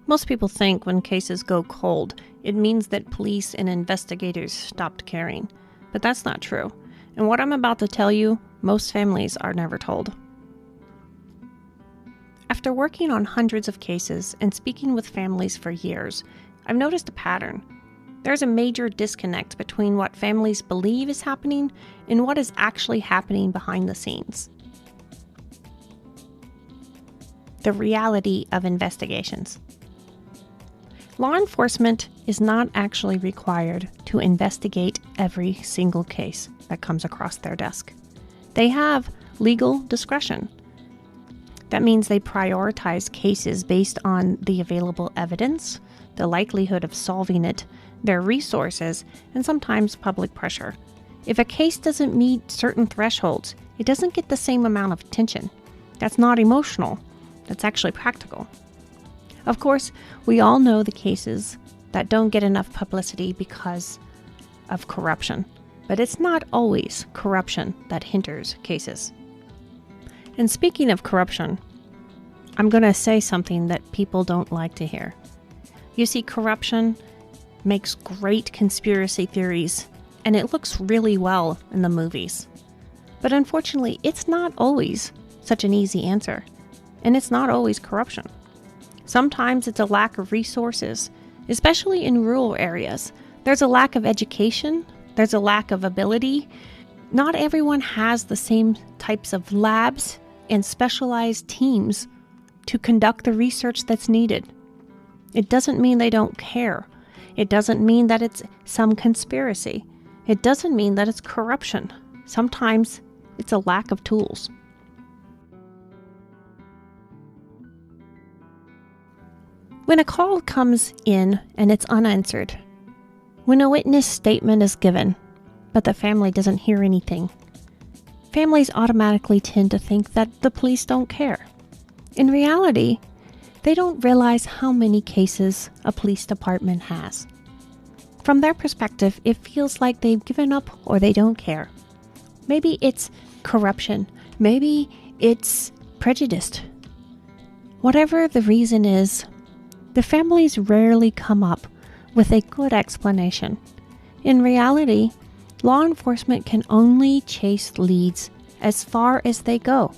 Most people think when cases go cold, it means that police and investigators stopped caring. But that's not true. And what I'm about to tell you, most families are never told. After working on hundreds of cases and speaking with families for years, I've noticed a pattern. There's a major disconnect between what families believe is happening and what is actually happening behind the scenes. The reality of investigations. Law enforcement is not actually required to investigate every single case that comes across their desk. They have legal discretion. That means they prioritize cases based on the available evidence, the likelihood of solving it, their resources, and sometimes public pressure. If a case doesn't meet certain thresholds, it doesn't get the same amount of attention. That's not emotional. That's actually practical. Of course, we all know the cases that don't get enough publicity because of corruption, but it's not always corruption that hinders cases. And speaking of corruption, I'm going to say something that people don't like to hear. You see, corruption makes great conspiracy theories, and it looks really well in the movies. But unfortunately, it's not always such an easy answer, and it's not always corruption. Sometimes it's a lack of resources, especially in rural areas. There's a lack of education, there's a lack of ability. Not everyone has the same types of labs and specialized teams to conduct the research that's needed. It doesn't mean they don't care. It doesn't mean that it's some conspiracy. It doesn't mean that it's corruption. Sometimes it's a lack of tools. When a call comes in and it's unanswered, when a witness statement is given, but the family doesn't hear anything, families automatically tend to think that the police don't care. In reality, they don't realize how many cases a police department has. From their perspective, it feels like they've given up or they don't care. Maybe it's corruption. Maybe it's prejudiced. Whatever the reason is, the families rarely come up with a good explanation. In reality, law enforcement can only chase leads as far as they go.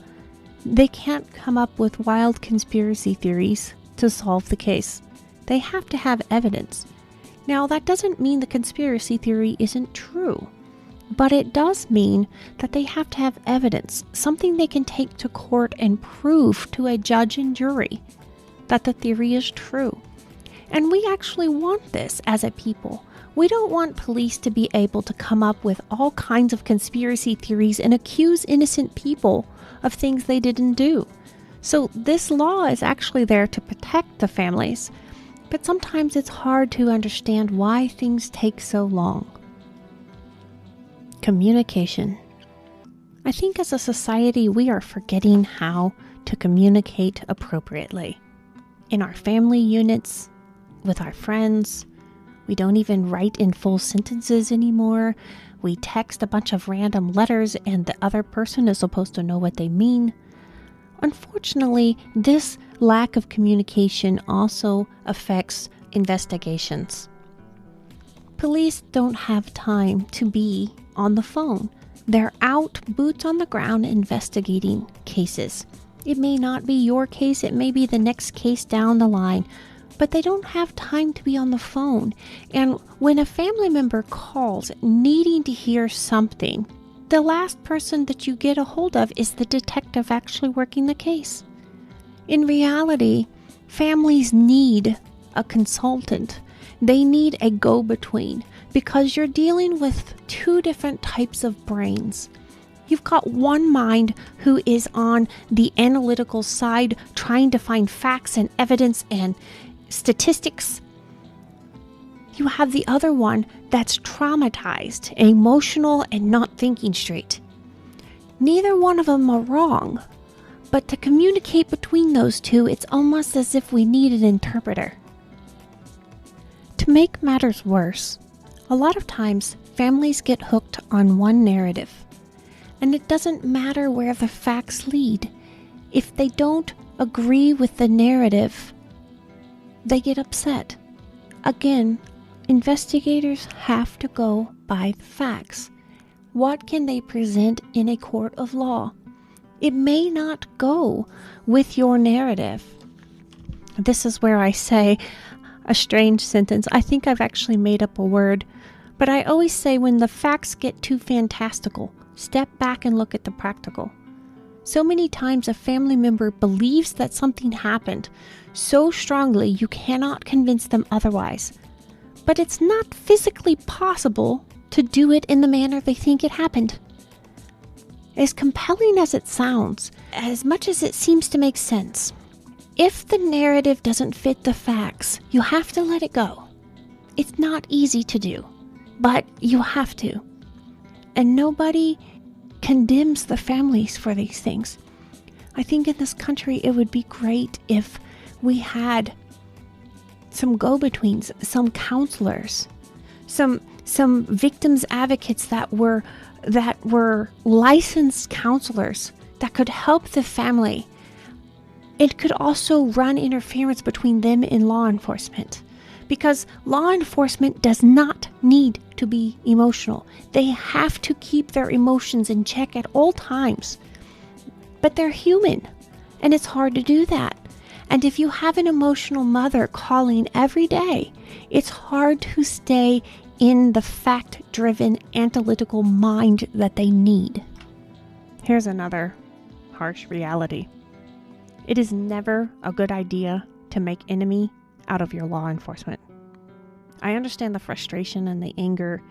They can't come up with wild conspiracy theories to solve the case. They have to have evidence. Now, that doesn't mean the conspiracy theory isn't true, but it does mean that they have to have evidence, something they can take to court and prove to a judge and jury that the theory is true. And we actually want this as a people. We don't want police to be able to come up with all kinds of conspiracy theories and accuse innocent people of things they didn't do. So this law is actually there to protect the families, but sometimes it's hard to understand why things take so long. Communication. I think as a society, we are forgetting how to communicate appropriately. In our family units, with our friends, we don't even write in full sentences anymore. We text a bunch of random letters and the other person is supposed to know what they mean. Unfortunately, this lack of communication also affects investigations. Police don't have time to be on the phone. They're out, boots on the ground, investigating cases. It may not be your case, it may be the next case down the line, but they don't have time to be on the phone. And when a family member calls needing to hear something, the last person that you get a hold of is the detective actually working the case. In reality, families need a consultant. They need a go-between because you're dealing with two different types of brains. You've got one mind who is on the analytical side trying to find facts and evidence and statistics. You have the other one that's traumatized, emotional, and not thinking straight. Neither one of them are wrong, but to communicate between those two, it's almost as if we need an interpreter. To make matters worse, a lot of times families get hooked on one narrative, and it doesn't matter where the facts lead. If they don't agree with the narrative, they get upset. Again, investigators have to go by the facts. What can they present in a court of law? It may not go with your narrative. This is where I say a strange sentence. I think I've actually made up a word, but I always say when the facts get too fantastical, step back and look at the practical. So many times a family member believes that something happened so strongly you cannot convince them otherwise. But it's not physically possible to do it in the manner they think it happened. As compelling as it sounds, as much as it seems to make sense, if the narrative doesn't fit the facts, you have to let it go. It's not easy to do, but you have to. And nobody condemns the families for these things. I think in this country it would be great if we had some go-betweens, some counselors, some victims advocates that were licensed counselors that could help the family. It could also run interference between them and law enforcement, because law enforcement does not need to be emotional. They have to keep their emotions in check at all times. But they're human, and it's hard to do that. And if you have an emotional mother calling every day, it's hard to stay in the fact-driven, analytical mind that they need. Here's another harsh reality. It is never a good idea to make enemy out of your law enforcement. I understand the frustration and the anger,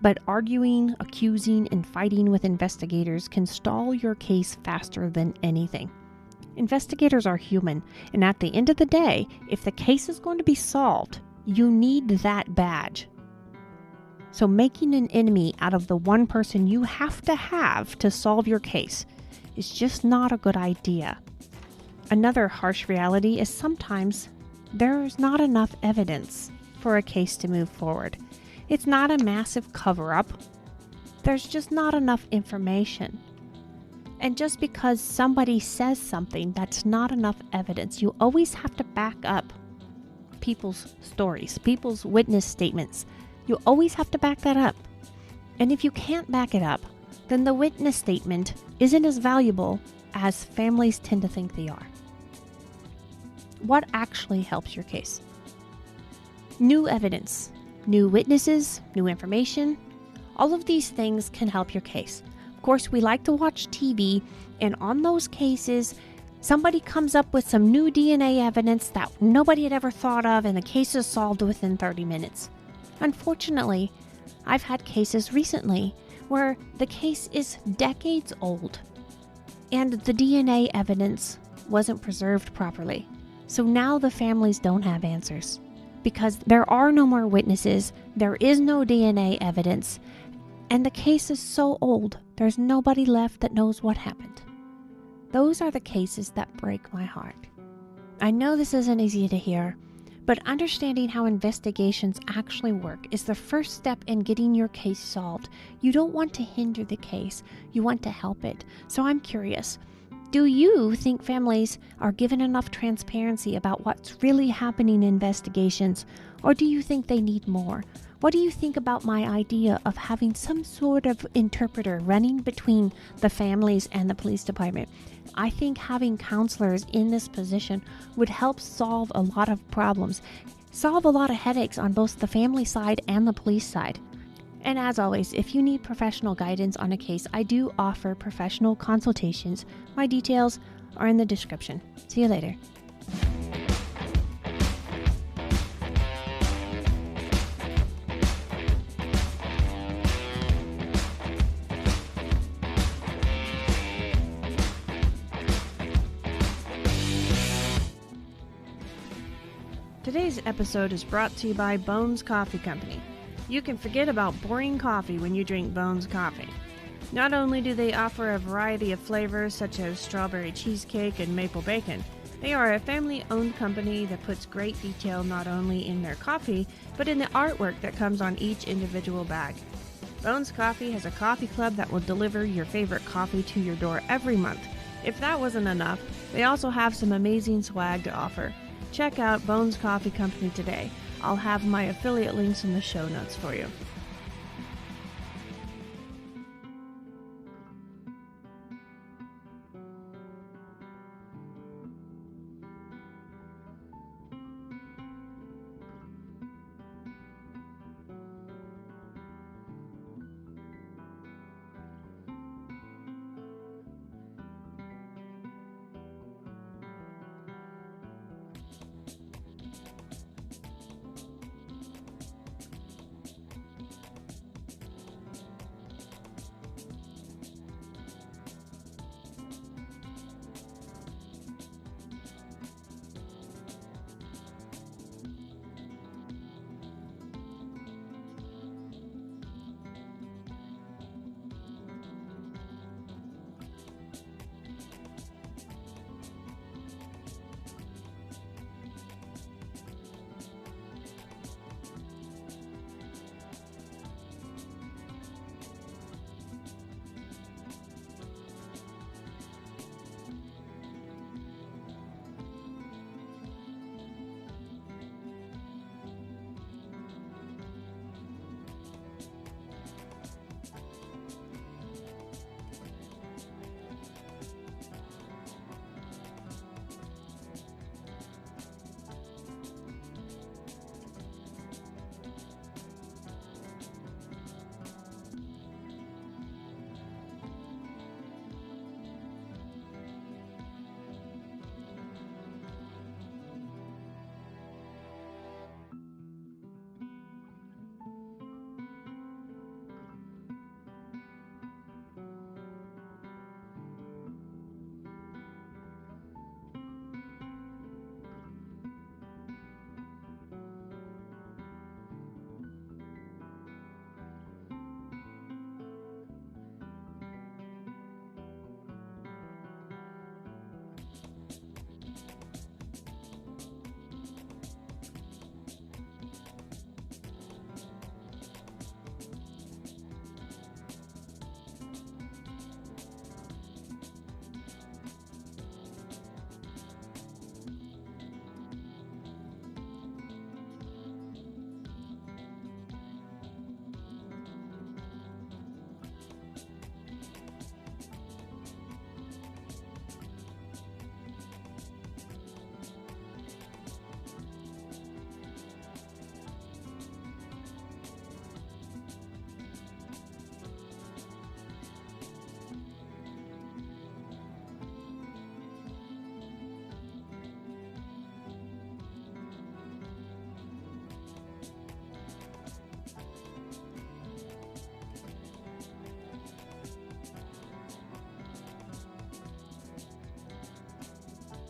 but arguing, accusing, and fighting with investigators can stall your case faster than anything. Investigators are human, and at the end of the day, if the case is going to be solved, you need that badge. So making an enemy out of the one person you have to solve your case is just not a good idea. Another harsh reality is sometimes there's not enough evidence for a case to move forward. It's not a massive cover-up. There's just not enough information. And just because somebody says something, that's not enough evidence. You always have to back up people's stories, people's witness statements. You always have to back that up. And if you can't back it up, then the witness statement isn't as valuable as families tend to think they are. What actually helps your case? New evidence, new witnesses, new information. All of these things can help your case. Of course, we like to watch TV, and on those cases, somebody comes up with some new DNA evidence that nobody had ever thought of, and the case is solved within 30 minutes. Unfortunately, I've had cases recently where the case is decades old and the DNA evidence wasn't preserved properly. So now the families don't have answers because there are no more witnesses, there is no DNA evidence, and the case is so old, there's nobody left that knows what happened. Those are the cases that break my heart. I know this isn't easy to hear, but understanding how investigations actually work is the first step in getting your case solved. You don't want to hinder the case, you want to help it. So I'm curious, do you think families are given enough transparency about what's really happening in investigations, or do you think they need more? What do you think about my idea of having some sort of interpreter running between the families and the police department? I think having counselors in this position would help solve a lot of problems, solve a lot of headaches on both the family side and the police side. And as always, if you need professional guidance on a case, I do offer professional consultations. My details are in the description. See you later. Today's episode is brought to you by Bones Coffee Company. You can forget about boring coffee when you drink Bones Coffee. Not only do they offer a variety of flavors such as strawberry cheesecake and maple bacon, they are a family-owned company that puts great detail not only in their coffee, but in the artwork that comes on each individual bag. Bones Coffee has a coffee club that will deliver your favorite coffee to your door every month. If that wasn't enough, they also have some amazing swag to offer. Check out Bones Coffee Company today. I'll have my affiliate links in the show notes for you.